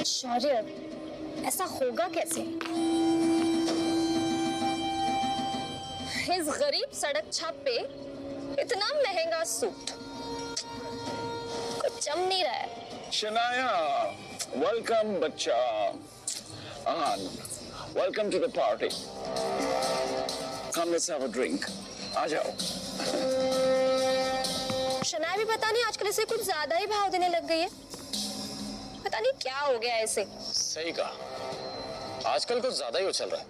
शौर्य, ऐसा होगा कैसे? इस गरीब सड़क छाप पे इतना महंगा सूट कुछ जम नहीं रहा है। शनाया, वेलकम बच्चा। Welcome to the party. Come let's have a drink. आ जाओ। शनाया भी पता नहीं आजकल इसे कुछ ज्यादा ही भाव देने लग गई है। पता नहीं क्या हो गया इसे। सही कहा, आजकल कुछ ज्यादा ही उछल रहा है।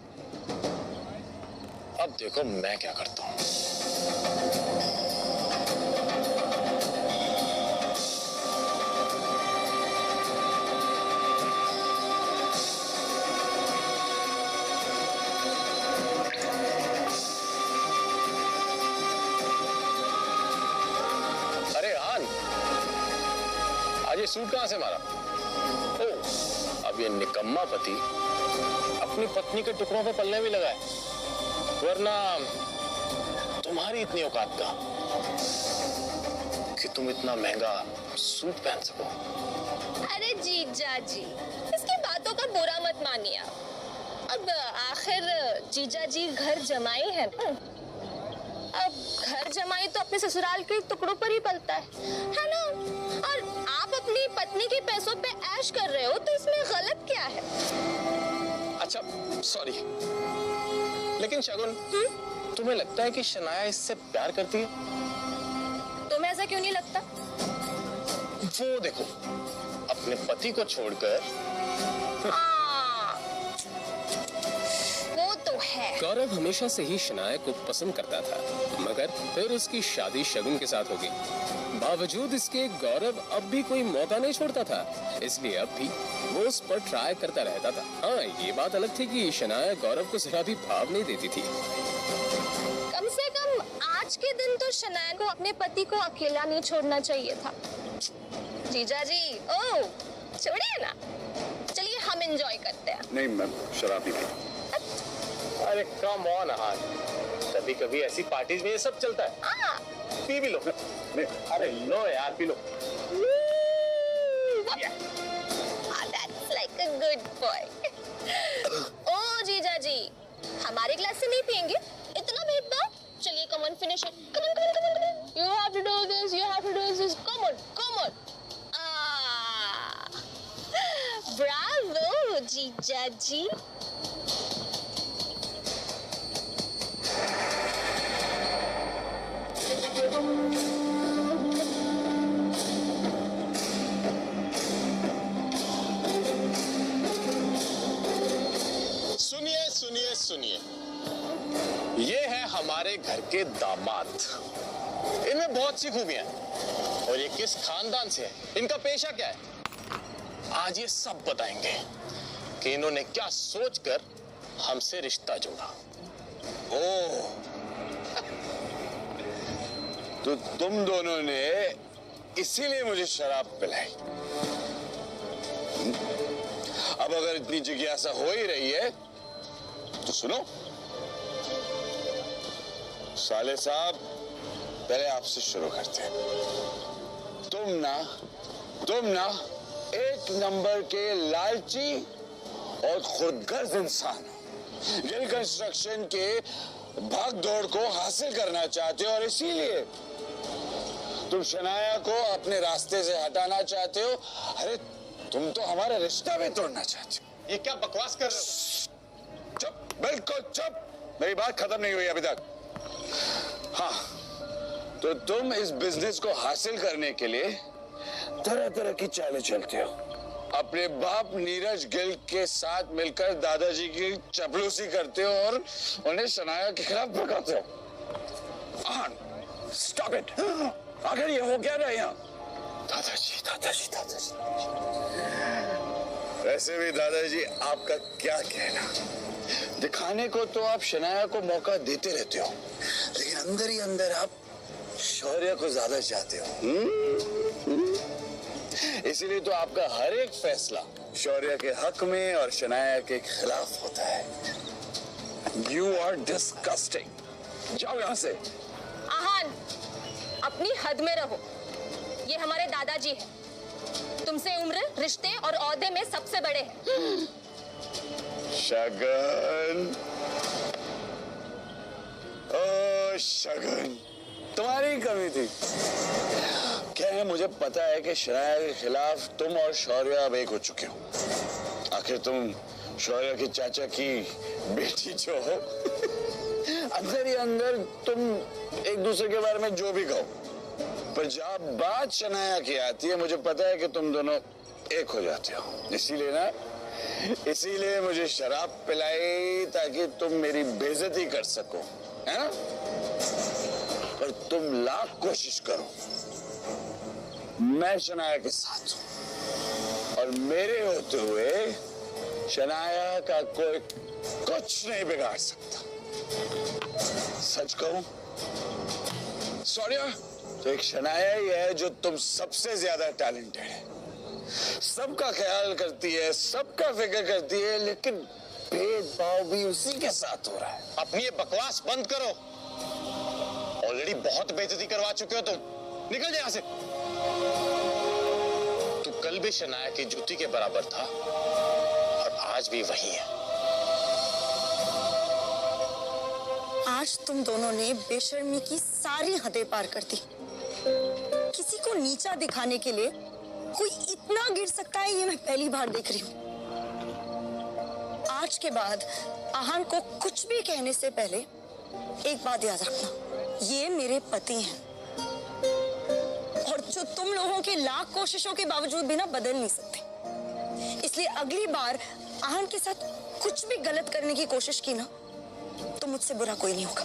अब देखो मैं क्या करता हूँ। अरे हान, आज ये सूट कहां से मारा? अब ये निकम्मा पति अपनी पत्नी के टुकड़ों पे पलने भी लगा है, वरना तुम्हारी इतनी औकात का कि तुम इतना महंगा सूट पहन सको। अरे जीजा जी, इसकी बातों का बुरा मत मानिए आप। अब आखिर जीजा जी घर जमाई है ना। अब घर जमाई तो अपने ससुराल के टुकड़ों पर ही पलता है ना? और आप अपनी पत्नी के पैसों पे ऐश कर रहे हो, तो इसमें गलत क्या है? अच्छा सॉरी, लेकिन शगुन, तुम्हें लगता है कि शनाया इससे प्यार करती है? तुम्हें ऐसा क्यों नहीं लगता? वो देखो, अपने पति को छोड़कर। वो तो है। गौरव हमेशा से ही शनाया को पसंद करता था, मगर फिर उसकी शादी शगुन के साथ हो गई। बावजूद इसके गौरव अब भी कोई मौका नहीं छोड़ता था, इसलिए अब भी वो उस पर ट्राई करता रहता था। हाँ, ये बात अलग थी कि शनाया गौरव को जरा भी भाव नहीं देती थी। कम से कम आज के दिन तो शनाया को अपने पति को अकेला नहीं छोड़ना चाहिए था। जीजा जी, ओ छोड़िए ना, चलिए हम एंजॉय करते हैं। नहीं मैम, शराब नहीं पी। अरे कम ऑन हान, कभी कभी ऐसी पार्टीज में ये सब चलता है। पी भी लो। अरे लो यार, P low. That's like a good boy. ओ जीजा जी, हमारे ग्लास से नहीं पियेंगे? इतना भेदभाव? चलिए come on, finish it. Come on, come on, come on, come on. You have to do this, you have to do this. Come on, come on. Bravo, जीजा जी. सुनिए सुनिए सुनिए, ये है हमारे घर के दामाद। इनमें बहुत सी खूबियां हैं, और ये किस खानदान से है, इनका पेशा क्या है, आज ये सब बताएंगे कि इन्होंने क्या सोचकर हमसे रिश्ता जोड़ा। ओह, तो तुम दोनों ने इसीलिए मुझे शराब पिलाई। अब अगर इतनी जिज्ञासा हो ही रही है तो सुनो। साले साहब, पहले आपसे शुरू करते हैं। तुम ना एक नंबर के लालची और खुदगर्ज इंसान हो। जेल कंस्ट्रक्शन के भाग दौड़ को हासिल करना चाहते हो, और इसीलिए तुम शनाया को अपने रास्ते से हटाना चाहते हो। अरे तुम तो हमारा रिश्ता भी तोड़ना चाहते हो। ये क्या बकवास कर रहे हो? चुप, बिल्कुल चुप, मेरी बात खत्म नहीं हुई अभी तक। हाँ, तो तुम इस बिजनेस को हासिल करने के लिए तरह तरह की चालें चलते हो। अपने बाप नीरज गिल के साथ मिलकर दादाजी की चपलूसी करते हो और उन्हें शनाया के खिलाफ भड़काते हो। Stop it. आखिर ये हो क्या रहा है यहाँ? दादाजी दादाजी दादाजी, वैसे भी दादाजी आपका क्या कहना, दिखाने को तो आप शनाया को मौका देते रहते हो, लेकिन अंदर ही अंदर आप शौर्य को ज्यादा चाहते हो। इसीलिए तो आपका हर एक फैसला शौर्य के हक में और शनाया के खिलाफ होता है। You are disgusting. जाओ यहाँ से। आहान, अपनी हद में रहो। ये हमारे दादाजी हैं, तुमसे उम्र, रिश्ते और औहदे में सबसे बड़े हैं। शगन, ओ शगन, तुम्हारी कमी थी। क्या है, मुझे पता है कि शनाया के खिलाफ तुम और शौर्य अब एक हो चुके हो। आखिर तुम शौर्य के चाचा की बेटी जो हो, अंदर ही अंदर तुम एक दूसरे के बारे में जो भी कहो, पर जब बात शनाया की आती है, मुझे पता है कि तुम दोनों एक हो जाते हो। इसीलिए मुझे शराब पिलाई ताकि तुम मेरी बेइज्जती कर सको, है ना? पर तुम लाख कोशिश करो, मैं शनाया के साथ हूं और मेरे होते हुए शनाया का कोई कुछ नहीं बिगाड़ सकता। सच कहूं सॉरी, तो एक शनाया ही है जो तुम सबसे ज्यादा टैलेंटेड है, सबका ख्याल करती है, सबका फिक्र करती है, लेकिन भेदभाव भी उसी के साथ हो रहा है। अपनी ये बकवास बंद करो। ऑलरेडी बहुत बेइज्जती करवा चुके हो तुम। निकल जाए यहां से। तू कल भी शनाया की जूती के बराबर था और आज भी वही है। आज तुम दोनों ने बेशर्मी की सारी हदें पार कर दी। किसी को नीचा दिखाने के लिए कोई इतना गिर सकता है, ये मैं पहली बार देख रही हूँ। आज के बाद आहान को कुछ भी कहने से पहले एक बात याद रखना, ये मेरे पति हैं और जो तुम लोगों के लाख कोशिशों के बावजूद भी ना बदल नहीं सकते। इसलिए अगली बार आहान के साथ कुछ भी गलत करने की कोशिश की ना, तो मुझसे बुरा कोई नहीं होगा।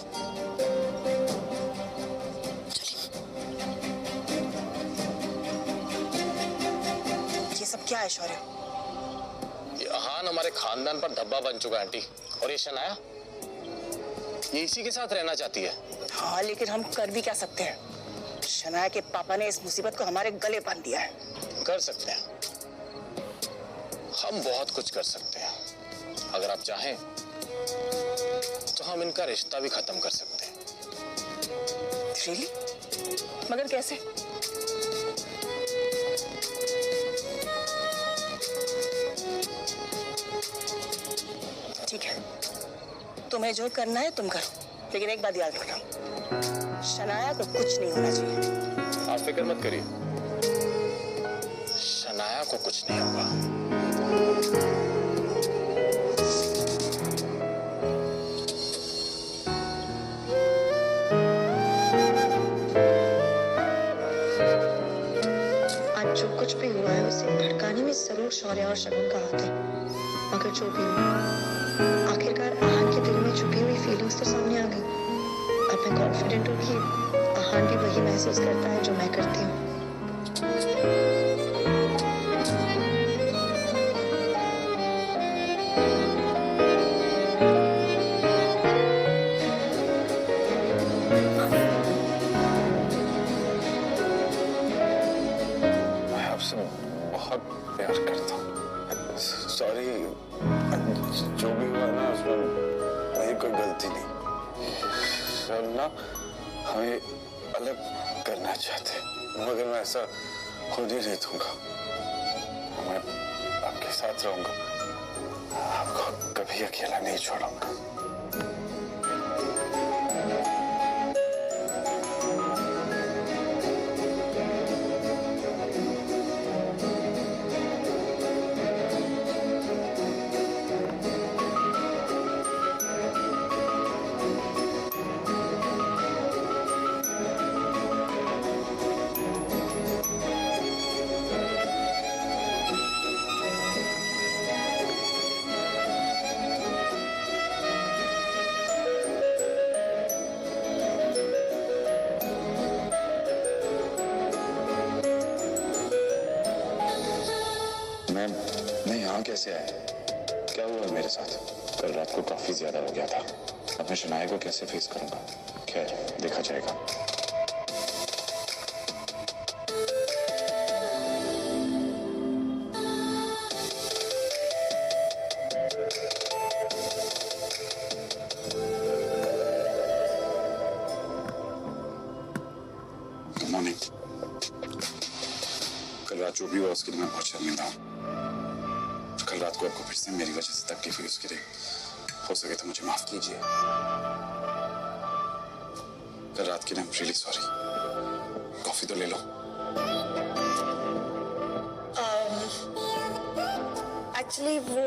चलिए। ये सब क्या है शौर्य? ये आहान हमारे खानदान पर धब्बा बन चुका है आंटी। और ये शनाया, ये इसी के साथ रहना चाहती है। हाँ, लेकिन हम कर भी क्या सकते हैं? शनाया के पापा ने इस मुसीबत को हमारे गले बांध दिया है। कर सकते हैं, हम बहुत कुछ कर सकते हैं। अगर आप चाहें तो हम इनका रिश्ता भी खत्म कर सकते हैं। Really? मगर कैसे? ठीक है, तुम्हें जो करना है तुम करो, लेकिन एक बात याद रखना, शनाया को कुछ नहीं होना चाहिए। आप फिक्र मत करिए, शनाया को कुछ नहीं होगा। आज जो कुछ भी हुआ है उसे भड़काने में जरूर शौर्य और शगुन का हाथ है, मगर जो भी हो, आखिरकार आहान के दिल में छुपी हुई फीलिंग्स तो सामने आ गई। अब मैं कॉन्फिडेंट हूँ कि आहान भी वही महसूस करता है जो मैं करती हूँ। मैं आपसे बहुत प्यार करता हूँ। सॉरी, जो भी हुआ ना उसमें मेरी कोई गलती नहीं। सब ना हमें अलग करना चाहते, मगर मैं ऐसा होने नहीं दूंगा। मैं आपके साथ रहूंगा, आपको कभी अकेला नहीं छोड़ूंगा। मैं यहाँ कैसे आया? क्या हुआ मेरे साथ? कल रात को काफी ज्यादा हो गया था। अब मैं शनाया को कैसे फेस करूंगा? खैर, देखा जाएगा। Good morning. कल रात जो भी हुआ उसके लिए मैं बहुत शर्मिंदा हूँ। कल रात को आपको फिर से मेरी वजह से तकलीफ हुई, उसके लिए हो सके तो मुझे माफ कीजिए। कल रात के लिए रियली सॉरी। कॉफी तो ले लो। एक्चुअली वो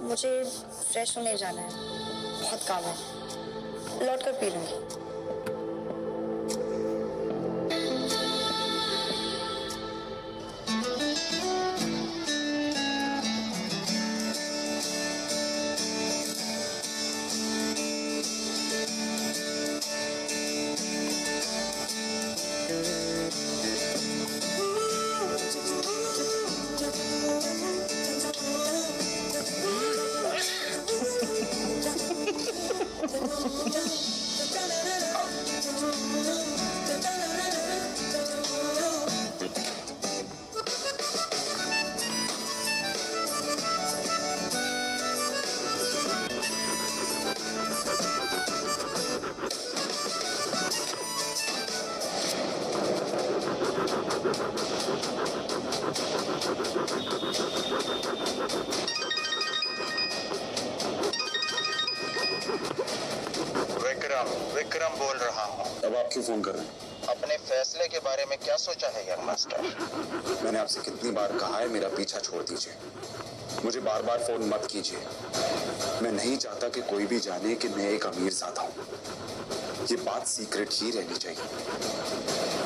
मुझे फ्रेश होने जाना है, बहुत काम है, लौट कर पी लूंगी। विक्रम बोल रहा हूँ। अब आप क्यों फोन कर रहे हैं? अपने फैसले के बारे में क्या सोचा है यंग मास्टर? मैंने आपसे कितनी बार कहा है मेरा पीछा छोड़ दीजिए, मुझे बार बार फोन मत कीजिए। मैं नहीं चाहता कि कोई भी जाने कि मैं एक अमीर ज़ादा हूँ। ये बात सीक्रेट ही रहनी चाहिए।